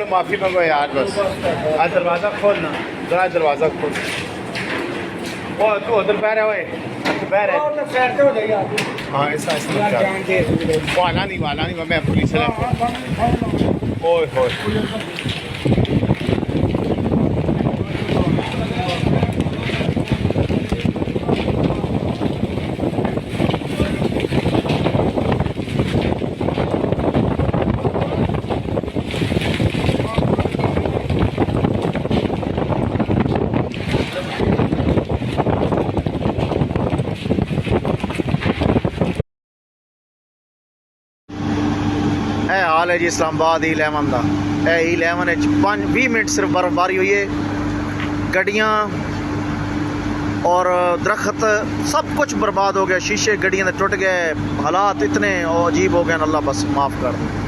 को माफ़ी मंगो यार बस। आज दरवाज़ा खोलना, जरा दरवाज़ा खोल। ओ तू उधर पैर है, ओए पैर है। हाँ ऐसा वाला नहीं मैं पुलिस है। ओए होए ਇਹ हाल है जी इस्लामाबाद E11 का। E11 20 मिनट सिर्फ बर्फबारी हुई है, गड्डियाँ और दरख्त सब कुछ बर्बाद हो गया, शीशे गड्डियाँ टुट गए, हालात इतने अजीब हो गए, अल्लाह बस माफ़ कर दे।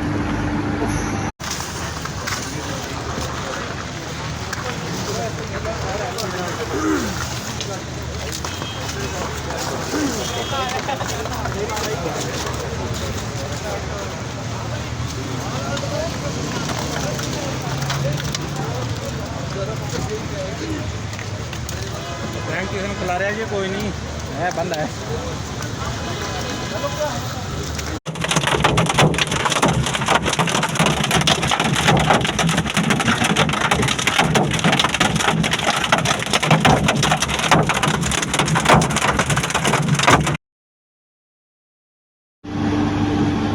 बैंक ट्यूशन खुला रहा है जी, कोई नहीं है, बंद है।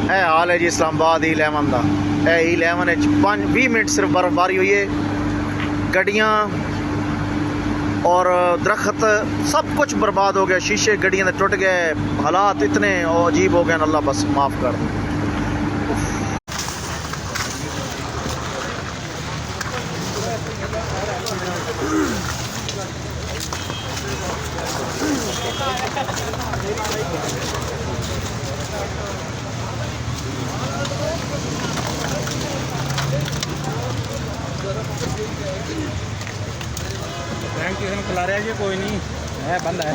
ਇਹ हाल है जी इस्लामाबाद E11 का। E11 20 मिनट सिर्फ बर्फबारी हुई है, गड्डियाँ और दरख्त सब कुछ बर्बाद हो गया, शीशे गड्डियाँ टुट गए, हालात इतने अजीब हो गए, अल्लाह बस माफ़ कर दे। बैंक ट्यूशन खुला रहा है जी, कोई नहीं है, बंद है।